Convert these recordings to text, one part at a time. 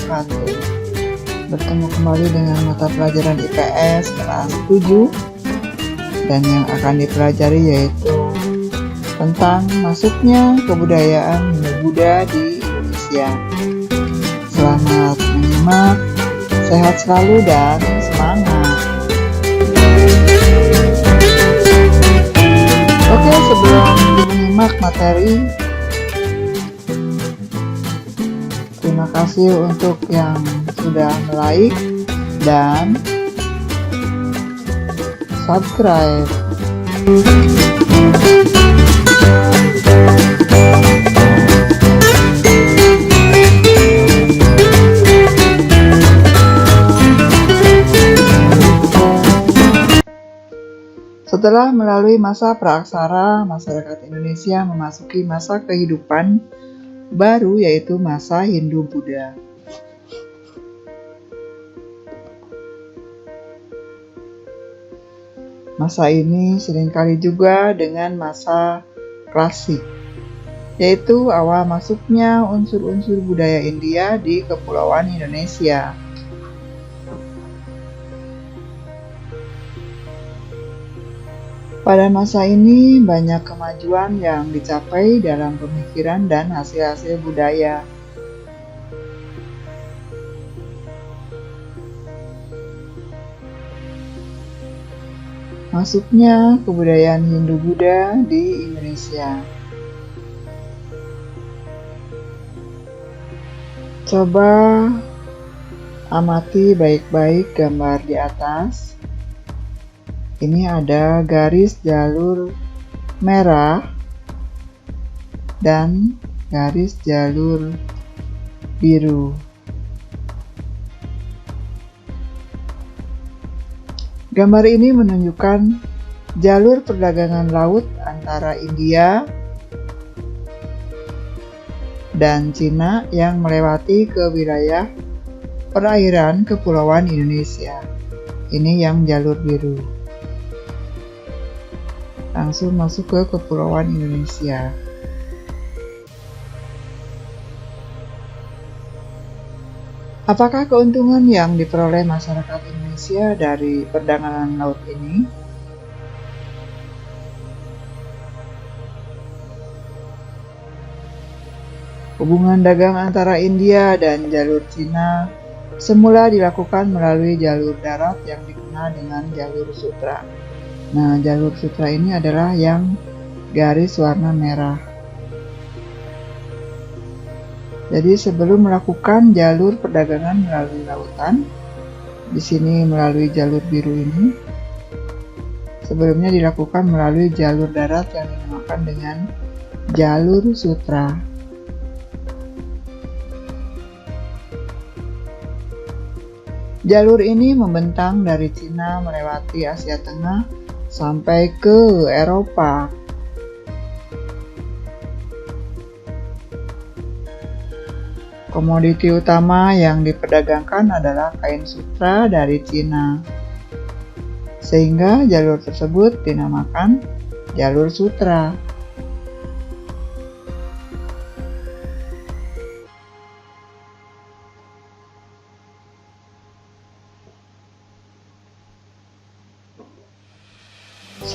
wabarakatuh. Bertemu kembali dengan mata pelajaran IPS kelas 7 dan yang akan dipelajari yaitu tentang masuknya kebudayaan Hindu-Buddha di Indonesia. Selamat menyimak, sehat selalu dan semangat. Oke, sebelum menyimak materi, terima kasih untuk yang sudah like dan subscribe. Setelah melalui masa praaksara, masyarakat Indonesia memasuki masa kehidupan baru yaitu masa Hindu-Buddha. Masa ini seringkali juga dengan masa klasik, yaitu awal masuknya unsur-unsur budaya India di Kepulauan Indonesia. Pada masa ini banyak kemajuan yang dicapai dalam pemikiran dan hasil-hasil budaya. Masuknya kebudayaan Hindu-Buddha di Indonesia. Coba amati baik-baik gambar di atas. Ini ada garis jalur merah dan garis jalur biru. Gambar ini menunjukkan jalur perdagangan laut antara India dan Cina yang melewati ke wilayah perairan Kepulauan Indonesia. Ini yang jalur biru. Langsung masuk ke Kepulauan Indonesia. Apakah keuntungan yang diperoleh masyarakat Indonesia dari perdagangan laut ini? Hubungan dagang antara India dan jalur Cina semula dilakukan melalui jalur darat yang dikenal dengan jalur sutra. Nah, jalur sutra ini adalah yang garis warna merah. Jadi sebelum melakukan jalur perdagangan melalui lautan, di sini melalui jalur biru ini, sebelumnya dilakukan melalui jalur darat yang dinamakan dengan jalur sutra. Jalur ini membentang dari Cina melewati Asia Tengah sampai ke Eropa. Komoditi utama yang diperdagangkan adalah kain sutra dari Cina, sehingga jalur tersebut dinamakan jalur sutra.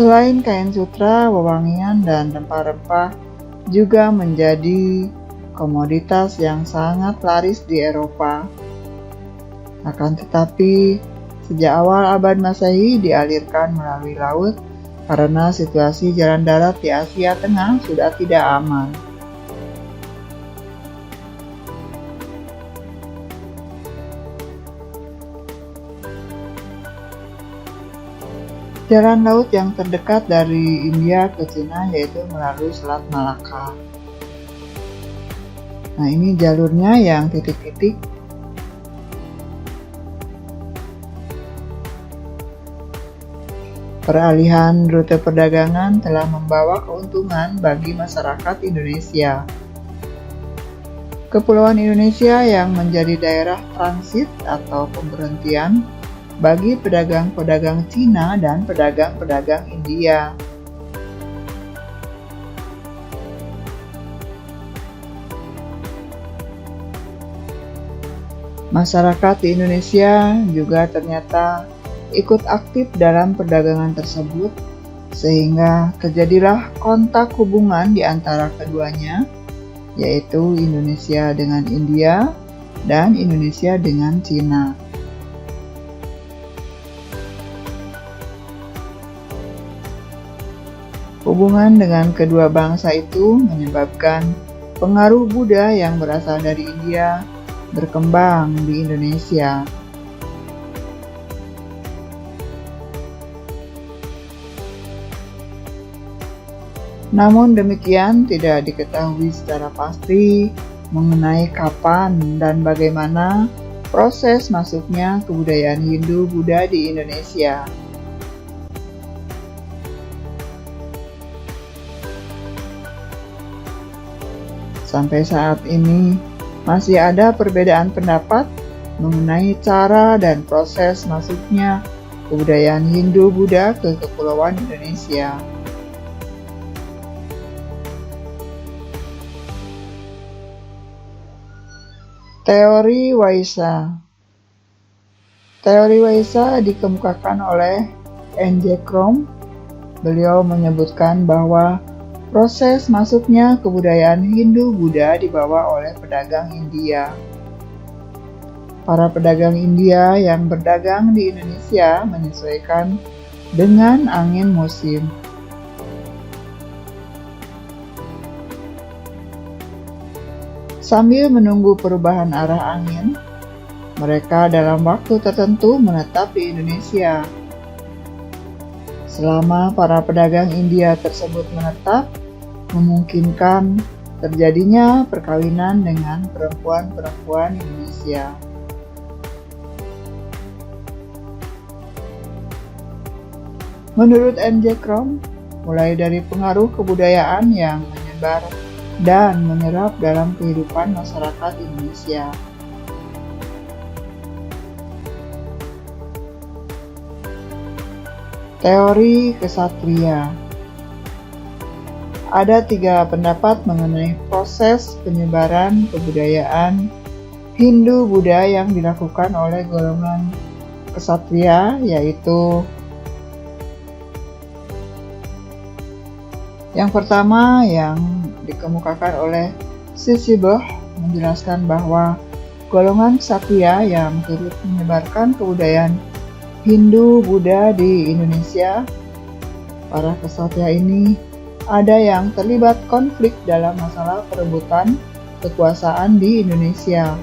Selain kain sutra, wewangian dan rempah-rempah juga menjadi komoditas yang sangat laris di Eropa. Akan tetapi, sejak awal abad Masehi dialirkan melalui laut karena situasi jalan darat di Asia Tengah sudah tidak aman. Jalan laut yang terdekat dari India ke Cina yaitu melalui Selat Malaka. Nah, ini jalurnya yang titik-titik. Peralihan rute perdagangan telah membawa keuntungan bagi masyarakat Indonesia. Kepulauan Indonesia yang menjadi daerah transit atau pemberhentian bagi pedagang-pedagang Cina dan pedagang-pedagang India. Masyarakat di Indonesia juga ternyata ikut aktif dalam perdagangan tersebut, sehingga terjadilah kontak hubungan di antara keduanya, yaitu Indonesia dengan India dan Indonesia dengan Cina. Hubungan dengan kedua bangsa itu menyebabkan pengaruh Buddha yang berasal dari India berkembang di Indonesia. Namun demikian, tidak diketahui secara pasti mengenai kapan dan bagaimana proses masuknya kebudayaan Hindu-Buddha di Indonesia. Sampai saat ini, masih ada perbedaan pendapat mengenai cara dan proses masuknya kebudayaan Hindu-Buddha ke Kepulauan Indonesia. Teori Waisa. Teori Waisa dikemukakan oleh N.J. Crom. Beliau menyebutkan bahwa proses masuknya kebudayaan Hindu-Buddha dibawa oleh pedagang India. Para pedagang India yang berdagang di Indonesia menyesuaikan dengan angin musim. Sambil menunggu perubahan arah angin, mereka dalam waktu tertentu menetap di Indonesia. Selama para pedagang India tersebut menetap, memungkinkan terjadinya perkawinan dengan perempuan-perempuan Indonesia. Menurut N.J. Crom, mulai dari pengaruh kebudayaan yang menyebar dan menyerap dalam kehidupan masyarakat Indonesia. Teori Kesatria. Ada 3 pendapat mengenai proses penyebaran kebudayaan Hindu-Buddha yang dilakukan oleh golongan kesatria, yaitu yang pertama yang dikemukakan oleh Sisibah menjelaskan bahwa golongan kesatria yang turut menyebarkan kebudayaan Hindu-Buddha di Indonesia, para kesatria ini ada yang terlibat konflik dalam masalah perebutan kekuasaan di Indonesia.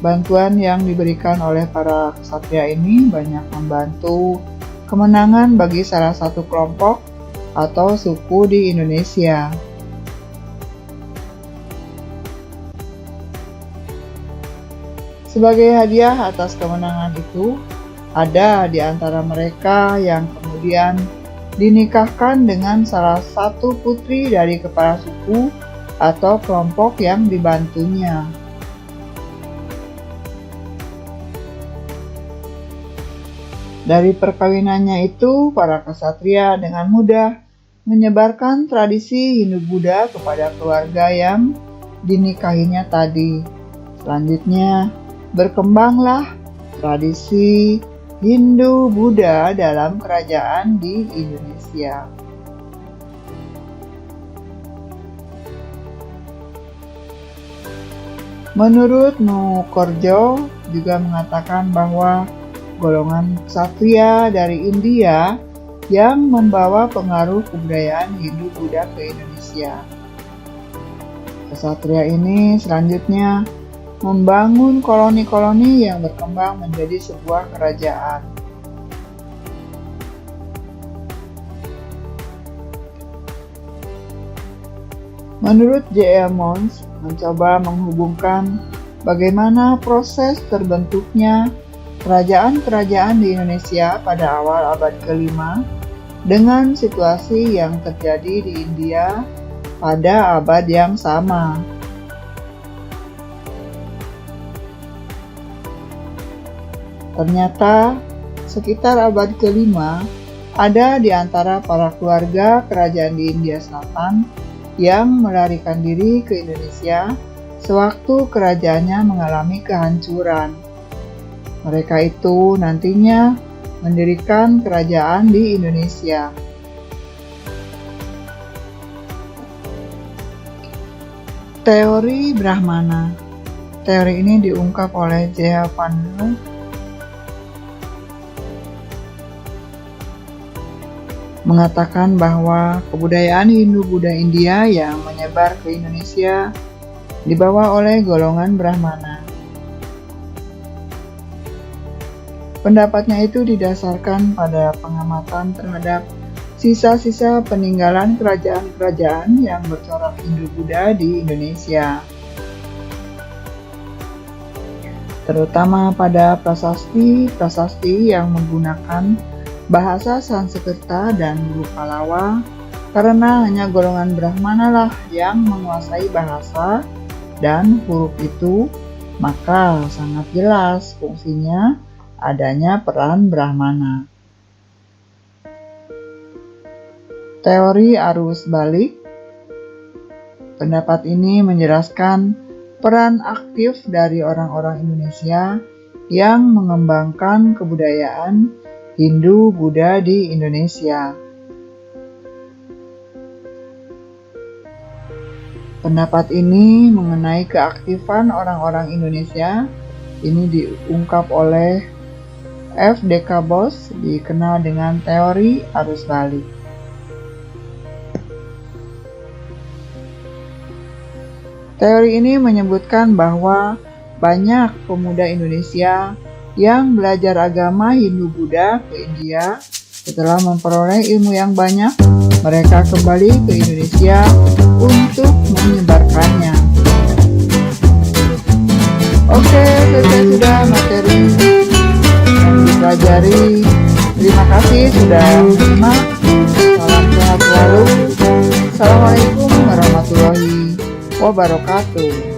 Bantuan yang diberikan oleh para kesatria ini banyak membantu kemenangan bagi salah satu kelompok atau suku di Indonesia. Sebagai hadiah atas kemenangan itu, ada di antara mereka yang kemudian dinikahkan dengan salah satu putri dari kepala suku atau kelompok yang dibantunya. Dari perkawinannya itu, para kesatria dengan mudah menyebarkan tradisi Hindu-Buddha kepada keluarga yang dinikahinya tadi. Selanjutnya, berkembanglah tradisi Hindu-Buddha dalam kerajaan di Indonesia. Menurut Nukorjo juga mengatakan bahwa golongan ksatria dari India yang membawa pengaruh kebudayaan Hindu-Buddha ke Indonesia. Ksatria ini selanjutnya membangun koloni-koloni yang berkembang menjadi sebuah kerajaan. Menurut J.L. Mons, mencoba menghubungkan bagaimana proses terbentuknya kerajaan-kerajaan di Indonesia pada awal abad ke-5 dengan situasi yang terjadi di India pada abad yang sama. Ternyata, sekitar abad ke-5, ada di antara para keluarga kerajaan di India Selatan yang melarikan diri ke Indonesia sewaktu kerajaannya mengalami kehancuran. Mereka itu nantinya mendirikan kerajaan di Indonesia. Teori Brahmana. Teori ini diungkap oleh J.H. Van Der mengatakan bahwa kebudayaan Hindu-Buddha India yang menyebar ke Indonesia dibawa oleh golongan Brahmana. Pendapatnya itu didasarkan pada pengamatan terhadap sisa-sisa peninggalan kerajaan-kerajaan yang bercorak Hindu-Buddha di Indonesia, terutama pada prasasti-prasasti yang menggunakan bahasa Sanskerta dan huruf Pallava, karena hanya golongan Brahmana lah yang menguasai bahasa dan huruf itu, maka sangat jelas fungsinya adanya peran Brahmana. Teori arus balik. Pendapat ini menjelaskan peran aktif dari orang-orang Indonesia yang mengembangkan kebudayaan Hindu-Buddha di Indonesia. Pendapat ini mengenai keaktifan orang-orang Indonesia ini diungkap oleh F.D.K. Bos, dikenal dengan teori arus balik. Teori ini menyebutkan bahwa banyak pemuda Indonesia yang belajar agama Hindu-Buddha ke India setelah memperoleh ilmu yang banyak, mereka kembali ke Indonesia untuk menyebarkannya. Oke, selesai sudah materi yang dipelajari. Terima kasih sudah menyimak. Salam sehat selalu. Assalamualaikum warahmatullahi wabarakatuh.